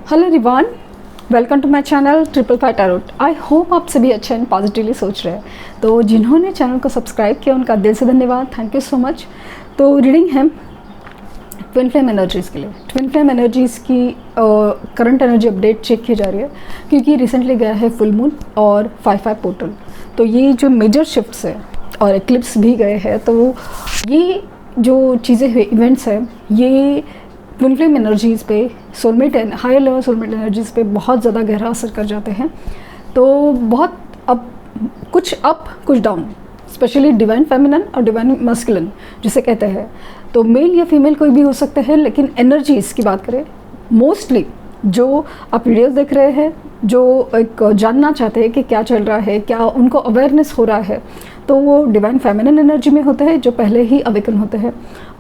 Hello Rivan, welcome to my channel triple five tarot. I hope आप सभी अच्छे and positively सोच रहे हैं। तो जिन्होंने चैनल को सब्सक्राइब किया उनका दिल से धन्यवाद, थैंक यू सो मच। तो रीडिंग है ट्विन फ्लेम एनर्जीज़ के लिए। ट्विन फ्लेम एनर्जीज़ की करंट एनर्जी अपडेट चेक की जा रही है क्योंकि रिसेंटली गया है फुल मून और 5/5 पोर्टल। तो ये जो मेजर शिफ्ट्स है और एक्लिप्स भी गए हैं, तो ये जो चीज़ें हुई इवेंट्स हैं, ये ट्विन फ्लेम एनर्जीज़ पे, soulmate higher level soulmate energies पे बहुत ज़्यादा गहरा असर कर जाते हैं। तो बहुत कुछ अप कुछ डाउन, स्पेशली डिवाइन फेमिनन और डिवाइन मस्कुलिन जिसे कहते हैं। तो मेल या फीमेल कोई भी हो सकते हैं, लेकिन एनर्जीज़ की बात करें, मोस्टली जो आप वीडियोस देख रहे हैं, जो एक जानना चाहते हैं कि क्या चल रहा है, क्या उनको अवेयरनेस हो रहा है, तो वो डिवाइन फेमिनन एनर्जी में होते हैं जो पहले ही अवेकन होते हैं।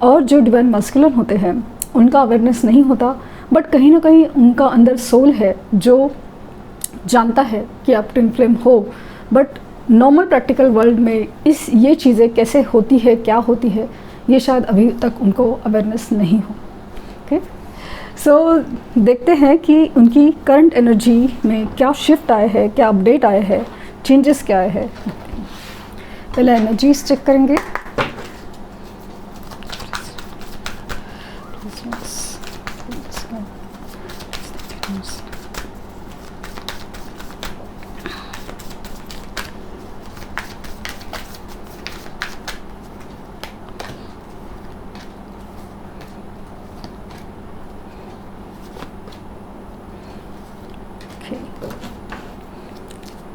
और जो डिवाइन मस्कुलिन होते हैं उनका अवेयरनेस नहीं होता, बट कहीं ना कहीं उनका अंदर सोल है जो जानता है कि आप ट्विन फ्लेम हो। बट नॉर्मल प्रैक्टिकल वर्ल्ड में ये चीज़ें कैसे होती है, क्या होती है, ये शायद अभी तक उनको अवेयरनेस नहीं हो। ओके, सो देखते हैं कि उनकी करंट एनर्जी में क्या शिफ्ट आए हैं, क्या अपडेट आए हैं, चेंजेस क्या आए हैं। पहले एनर्जीज चेक करेंगे।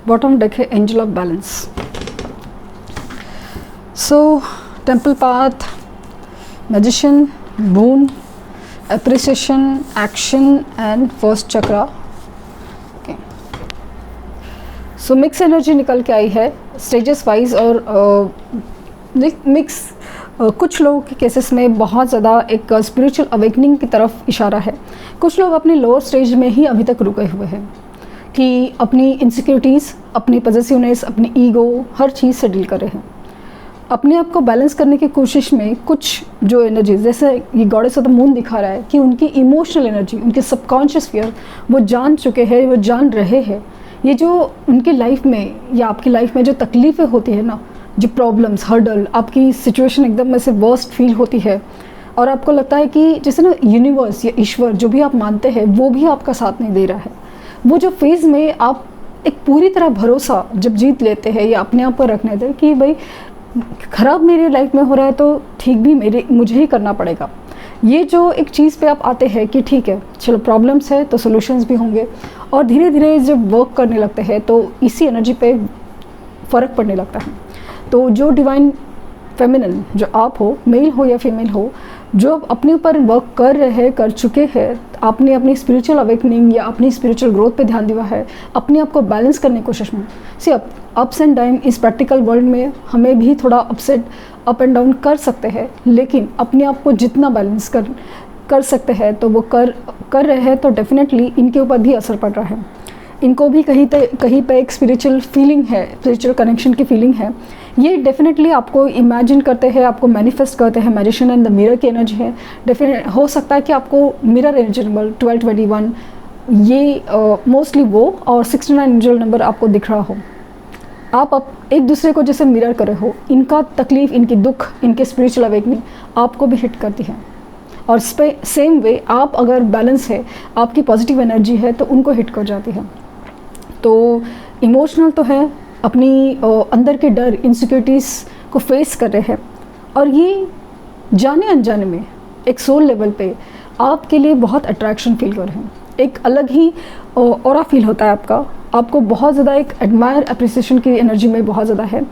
बॉटम डेक है angel of balance. So temple path, magician, moon, appreciation, action and first chakra. Okay, so mix energy निकल के आई है स्टेजेस वाइज। और मिक्स कुछ लोगों के केसेस में बहुत ज़्यादा एक स्पिरिचुअल अवेकनिंग की तरफ इशारा है। कुछ लोग अपने लोअर स्टेज में ही अभी तक रुके हुए हैं कि अपनी इनसिक्योरिटीज़, अपनी पॉजिटिवनेस, अपनी ईगो, हर चीज़ से डील कर रहे हैं। अपने आप को बैलेंस करने की कोशिश में कुछ जो एनर्जीज, जैसे ये गॉडेस ऑफ द मून दिखा रहा है कि उनकी इमोशनल एनर्जी, उनके सबकॉन्शियस फियर वो जान चुके हैं, वो जान रहे हैं। ये जो उनकी लाइफ में या आपकी लाइफ में जो तकलीफ़ें होती है ना, जो प्रॉब्लम्स, हर्डल, आपकी सिचुएशन एकदम ऐसे वर्स्ट फील होती है और आपको लगता है कि जैसे ना यूनिवर्स या ईश्वर जो भी आप मानते हैं वो भी आपका साथ नहीं दे रहा है। वो जो फेज़ में आप एक पूरी तरह भरोसा जब जीत लेते हैं या अपने आप पर रखने दें कि भाई ख़राब मेरी लाइफ में हो रहा है तो ठीक भी मुझे ही करना पड़ेगा। ये जो एक चीज़ पे आप आते हैं कि ठीक है, चलो प्रॉब्लम्स है तो सॉल्यूशंस भी होंगे, और धीरे धीरे जब वर्क करने लगते हैं तो इसी एनर्जी पे फ़र्क पड़ने लगता है। तो जो डिवाइन फेमिनिन, जो आप हो, मेल हो या फीमेल हो, जो अपने ऊपर वर्क कर रहे हैं, कर चुके हैं, आपने अपनी स्पिरिचुअल अवेकनिंग या अपनी स्पिरिचुअल ग्रोथ पे ध्यान दिया है, अपने आप को बैलेंस करने की कोशिश में। सी अप्स एंड डाउन इस प्रैक्टिकल वर्ल्ड में हमें भी थोड़ा अप एंड डाउन कर सकते हैं, लेकिन अपने आप को जितना बैलेंस कर सकते हैं तो वो कर रहे हैं। तो डेफिनेटली इनके ऊपर भी असर पड़ रहा है। इनको भी कहीं पे एक स्पिरिचुअल फीलिंग है, स्पिरिचुअल कनेक्शन की फीलिंग है। ये डेफिनेटली आपको इमेजिन करते हैं, आपको मैनिफेस्ट करते हैं। मैजिशियन एंड द मिरर की एनर्जी है। डेफिनेट हो सकता है कि आपको मिरर एनर्जी नंबर 1221 ये मोस्टली वो और 69 एंजल नंबर आपको दिख रहा हो। आप एक दूसरे को जैसे मिरर कर रहे हो, इनका तकलीफ़, इनकी दुख, इनके स्पिरिचुअल अवेकनिंग आपको भी हिट करती है। और सेम वे आप अगर बैलेंस है, आपकी पॉजिटिव एनर्जी है, तो उनको हिट कर जाती है। तो इमोशनल तो है, अपनी अंदर के डर, इनसिक्योरिटीज़ को फेस कर रहे हैं, और ये जाने अनजाने में एक सोल लेवल पे आपके लिए बहुत अट्रैक्शन फील कर रहे हैं। एक अलग ही ऑरा फील होता है आपको बहुत ज़्यादा एक एडमायर, अप्रिसिएशन की एनर्जी में बहुत ज़्यादा है।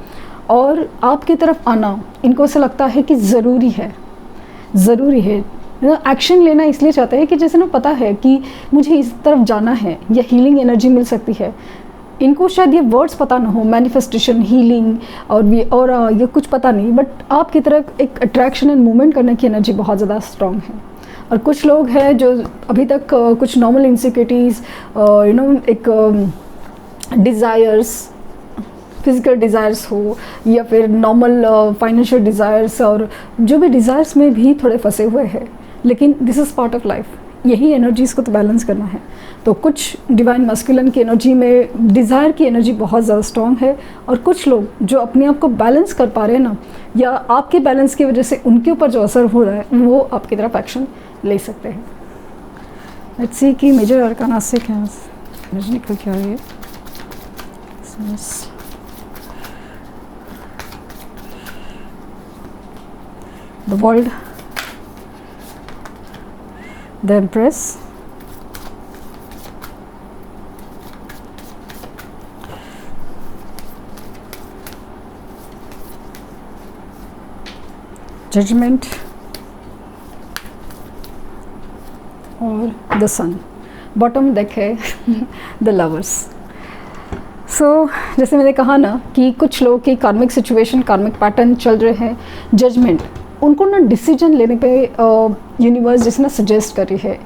और आपकी तरफ आना इनको ऐसा लगता है कि ज़रूरी है एक्शन लेना। इसलिए चाहते हैं कि जैसे ना पता है कि मुझे इस तरफ जाना है या हीलिंग एनर्जी मिल सकती है। इनको शायद ये वर्ड्स पता ना हो, मैनिफेस्टेशन, हीलिंग और ये कुछ पता नहीं, बट आपकी तरफ एक अट्रैक्शन एंड मूवमेंट करने की एनर्जी बहुत ज़्यादा स्ट्रॉन्ग है। और कुछ लोग हैं जो अभी तक कुछ नॉर्मल इनसिक्योरिटीज़, एक डिज़ायर्स, फिज़िकल डिज़ायर्स हो या फिर नॉर्मल फाइनेंशियल डिज़ायर्स, और जो भी डिज़ायर्स में भी थोड़े फंसे हुए हैं। लेकिन this is part of life. यही एनर्जीज़ को तो बैलेंस करना है। तो कुछ डिवाइन मस्कुलिन की एनर्जी में डिज़ायर की एनर्जी बहुत ज़्यादा स्ट्रॉन्ग है, और कुछ लोग जो अपने आप को बैलेंस कर पा रहे हैं ना, या आपके बैलेंस की वजह से उनके ऊपर जो असर हो रहा है वो आपकी तरफ एक्शन ले सकते हैं। लेट्स सी कि मेजर अरकाना से क्या एनर्जी निकल के आ रही है। The world, the Empress, Judgment और the Sun। बॉटम डेक है the Lovers। सो जैसे मैंने कहा ना कि कुछ लोग की कार्मिक सिचुएशन, कार्मिक पैटर्न चल रहे हैं, जजमेंट, उनको ना डिसीजन लेने पे यूनिवर्स जिसना सजेस्ट कर रही है।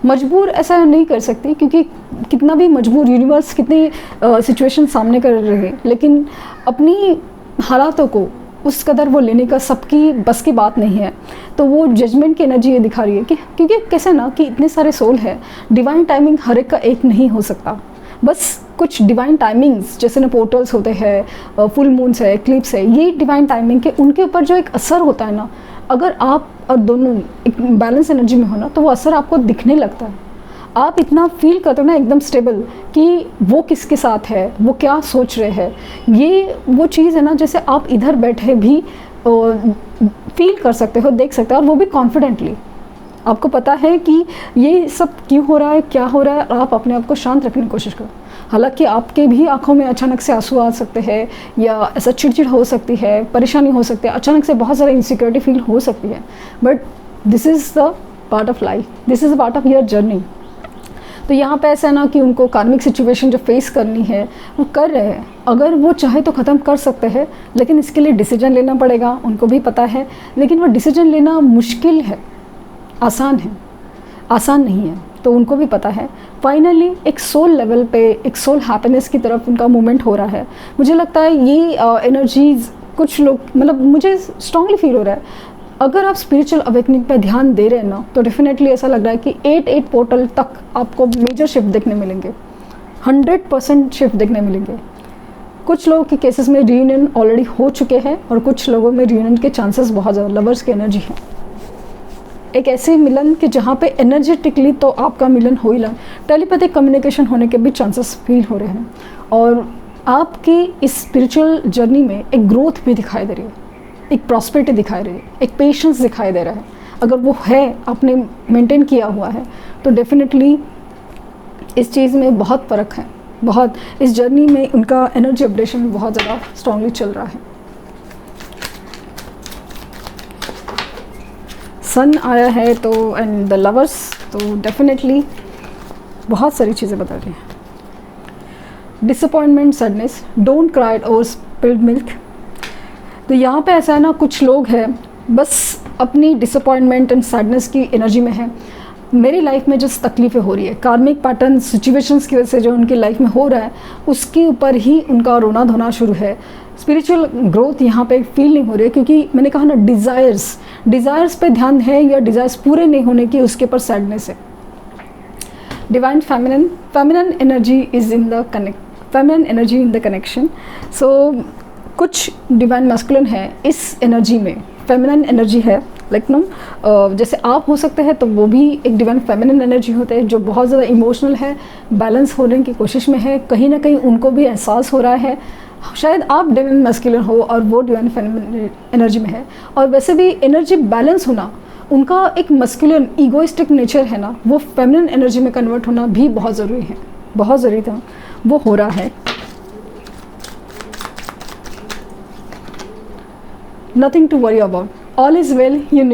मजबूर ऐसा नहीं कर सकती, क्योंकि कितना भी मजबूर यूनिवर्स कितनी सिचुएशन सामने कर रहे हैं, लेकिन अपनी हालातों को उस कदर वो लेने का सबकी बस की बात नहीं है। तो वो जजमेंट की एनर्जी ये दिखा रही है कि क्योंकि कैसे ना कि इतने सारे सोल है, डिवाइन टाइमिंग हर एक का एक नहीं हो सकता। बस कुछ डिवाइन टाइमिंग्स जैसे ना पोर्टल्स होते हैं, फुल मून्स है, एक्लिप्स है, ये डिवाइन टाइमिंग के उनके ऊपर जो एक असर होता है ना, अगर आप और दोनों एक बैलेंस एनर्जी में हो ना, तो वो असर आपको दिखने लगता है। आप इतना फील करते हो ना एकदम स्टेबल कि वो किसके साथ है, वो क्या सोच रहे हैं। ये वो चीज़ है ना, जैसे आप इधर बैठे भी फील कर सकते हो, देख सकते हो, और वो भी कॉन्फिडेंटली। आपको पता है कि ये सब क्यों हो रहा है, क्या हो रहा है, और आप अपने आप को शांत रखने की कोशिश करो। हालांकि आपके भी आंखों में अचानक से आंसू आ सकते हैं, या ऐसा चिड़चिड़ हो सकती है, परेशानी हो सकती है, अचानक से बहुत सारा इनसिक्योरिटी फील हो सकती है, but this is the part of life, this is the part of your journey. तो यहाँ पे ऐसा है ना कि उनको कार्मिक सिचुएशन जो फेस करनी है वो कर रहे हैं। अगर वो चाहे तो ख़त्म कर सकते हैं, लेकिन इसके लिए डिसीजन लेना पड़ेगा, उनको भी पता है। लेकिन वो डिसीजन लेना मुश्किल है, आसान नहीं है, तो उनको भी पता है। फाइनली एक सोल लेवल पे, एक सोल हैप्पीनेस की तरफ उनका मूवमेंट हो रहा है। मुझे लगता है ये एनर्जीज कुछ लोग, मतलब मुझे स्ट्रांगली फील हो रहा है, अगर आप स्पिरिचुअल अवेकनिंग पे ध्यान दे रहे हैं ना, तो डेफिनेटली ऐसा लग रहा है कि 8 पोर्टल तक आपको मेजर शिफ्ट देखने मिलेंगे, 100% शिफ्ट देखने मिलेंगे। कुछ लोगों के केसेस में रियूनियन ऑलरेडी हो चुके हैं, और कुछ लोगों में रियूनियन के चांसेस बहुत ज़्यादा, लवर्स की एनर्जी है। एक ऐसे मिलन कि जहाँ पे एनर्जेटिकली तो आपका मिलन हो ही रहा, टेलीपैथिक कम्युनिकेशन होने के भी चांसेस फील हो रहे हैं, और आपकी इस स्पिरिचुअल जर्नी में एक ग्रोथ भी दिखाई दे रही है, एक प्रॉस्पेरिटी दिखाई रही है, एक पेशेंस दिखाई दे रहा है। अगर वो है, आपने मेंटेन किया हुआ है, तो डेफिनेटली इस चीज़ में बहुत फ़र्क है, बहुत इस जर्नी में उनका एनर्जी अपडेशन बहुत ज़्यादा स्ट्रांगली चल रहा है। सन आया है तो, एंड द लवर्स, तो डेफिनेटली बहुत सारी चीज़ें बता रही हैं। Disappointment, sadness, don't cry over spilled milk. तो यहाँ पे ऐसा है ना, कुछ लोग हैं बस अपनी डिसअपॉइंटमेंट एंड सैडनेस की एनर्जी में है। मेरी लाइफ में जिस तकलीफ़ें हो रही है, कार्मिक पैटर्न सिचुएशंस की वजह से जो उनकी लाइफ में हो रहा है, उसके ऊपर ही उनका रोना धोना शुरू है। स्पिरिचुअल ग्रोथ यहाँ पे फील नहीं हो रही है, क्योंकि मैंने कहा ना, डिज़ायर्स पे ध्यान है, या डिज़ायर्स पूरे नहीं होने की उसके ऊपर सैडनेस है। Divine feminine energy is in the feminine energy in the connection. So कुछ डिवाइन मैस्कुलिन है इस एनर्जी में, फेमिनिन एनर्जी है, लाइक नो जैसे आप हो सकते हैं, तो वो भी एक डिवाइन फेमिनिन एनर्जी होते हैं, जो बहुत ज़्यादा इमोशनल है, बैलेंस होने की कोशिश में है। कहीं ना कहीं उनको भी एहसास हो रहा है, शायद आप डिवाइन मैस्कुलिन हो और वो डिवाइन फेमिनिन एनर्जी में है। और वैसे भी एनर्जी बैलेंस होना, उनका एक मस्कुलिन ईगोइस्टिक नेचर है ना, वो फेमिनिन एनर्जी में कन्वर्ट होना भी बहुत ज़रूरी है, बहुत ज़रूरी था, वो हो रहा है। Nothing to worry about, all is well, you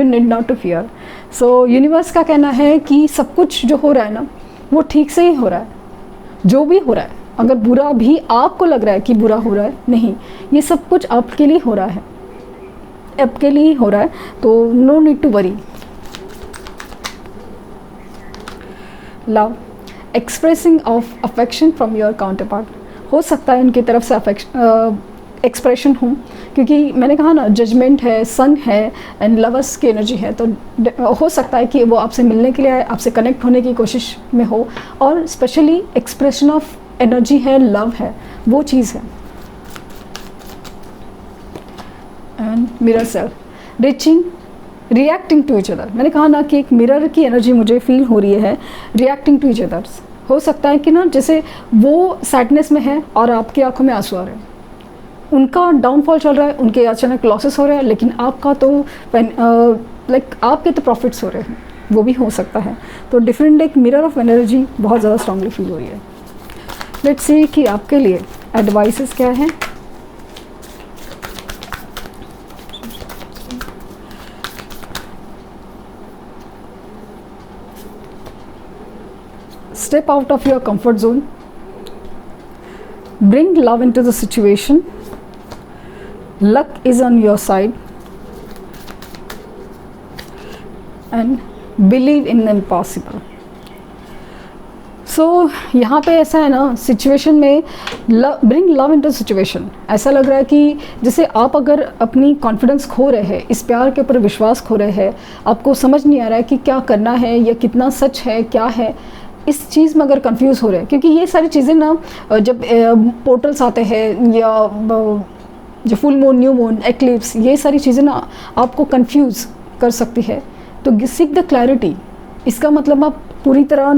need not to fear. So universe का कहना है कि सब कुछ जो हो रहा है ना, वो ठीक से ही हो रहा है। जो भी हो रहा है, अगर बुरा भी आपको लग रहा है कि बुरा हो रहा है, नहीं, ये सब कुछ आपके लिए हो रहा है, आपके लिए हो रहा है, तो no need to worry. Love, expressing of affection from your counterpart. हो सकता है उनकी तरफ से एक्सप्रेशन हूँ, क्योंकि मैंने कहा ना जजमेंट है, सन है एंड लवर्स की एनर्जी है, तो हो सकता है कि वो आपसे मिलने के लिए, आपसे कनेक्ट होने की कोशिश में हो, और स्पेशली एक्सप्रेशन ऑफ एनर्जी है, लव है, वो चीज़ है। And mirror self reaching reacting to each other, मैंने कहा ना कि एक मिरर की एनर्जी मुझे फील हो रही है, रिएक्टिंग टू ईच अदर्स। हो सकता है कि ना जैसे वो सैडनेस में है और आपकी आंखों में आंसू आ रहे हैं, उनका डाउनफॉल चल रहा है, उनके अचानक लॉसेस हो रहे हैं, लेकिन आपका तो आपके तो प्रॉफिट्स हो रहे हैं, वो भी हो सकता है। तो डिफरेंट एक मिरर ऑफ एनर्जी बहुत ज़्यादा स्ट्रांगली फील हो रही है। लेट्स सी कि आपके लिए एडवाइसेस क्या है। Step out of your comfort zone, bring love into the situation, luck is on your side, and believe in the impossible. So यहाँ पे ऐसा है ना, सिचुएशन में ब्रिंग लव इनटू सिचुएशन, ऐसा लग रहा है कि जैसे आप अगर अपनी कॉन्फिडेंस खो रहे हैं, इस प्यार के ऊपर विश्वास खो रहे हैं, आपको समझ नहीं आ रहा है कि क्या करना है या कितना सच है, क्या है, इस चीज़ में अगर कंफ्यूज हो रहे हैं, क्योंकि ये सारी चीज़ें ना जब पोर्टल्स आते हैं या जो full moon, new moon, eclipse, ये सारी चीज़ें ना आपको कंफ्यूज कर सकती है। तो सीक द क्लैरिटी, इसका मतलब आप पूरी तरह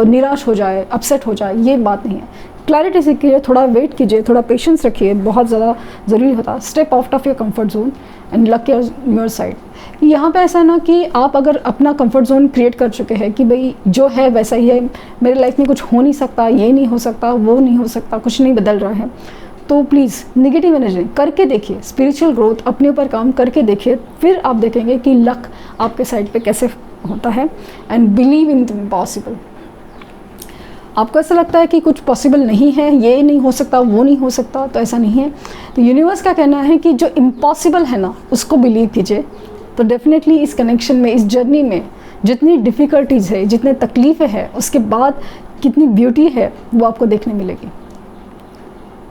निराश हो जाए, अपसेट हो जाए, ये बात नहीं है। क्लैरिटी सीखिए, थोड़ा वेट कीजिए, थोड़ा पेशेंस रखिए, बहुत ज़्यादा ज़रूरी होता है। Step out of your comfort zone and luck your side. यहाँ पे ऐसा है ना कि आप अगर अपना कंफर्ट जोन क्रिएट कर चुके हैं कि भाई जो है वैसा ही है, मेरे लाइफ में कुछ हो नहीं सकता, ये नहीं हो सकता, वो नहीं हो सकता, कुछ नहीं बदल रहा है, तो प्लीज़ नेगेटिव एनर्जी करके देखिए, स्पिरिचुअल ग्रोथ, अपने ऊपर काम करके देखिए, फिर आप देखेंगे कि लक आपके साइड पे कैसे होता है। And believe in the impossible. आपको ऐसा लगता है कि कुछ पॉसिबल नहीं है, ये नहीं हो सकता, वो नहीं हो सकता, तो ऐसा नहीं है। तो यूनिवर्स का कहना है कि जो इम्पॉसिबल है ना, उसको बिलीव कीजिए। तो डेफिनेटली इस कनेक्शन में, इस जर्नी में जितनी डिफ़िकल्टीज़ है, जितने तकलीफ़ें हैं, उसके बाद कितनी ब्यूटी है वो आपको देखने मिलेगी।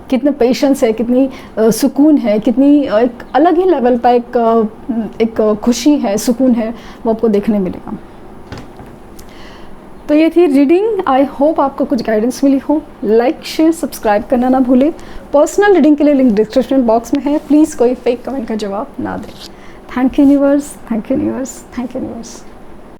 कितने पेशेंस है, कितनी सुकून है, कितनी एक अलग ही लेवल का एक खुशी है, सुकून है, वो आपको देखने मिलेगा। तो ये थी रीडिंग। आई होप आपको कुछ गाइडेंस मिली हो। लाइक, शेयर, सब्सक्राइब करना ना भूलें। पर्सनल रीडिंग के लिए लिंक डिस्क्रिप्शन बॉक्स में है। प्लीज़ कोई फेक कमेंट का जवाब ना दें। Thank you universe, thank you universe, thank you universe.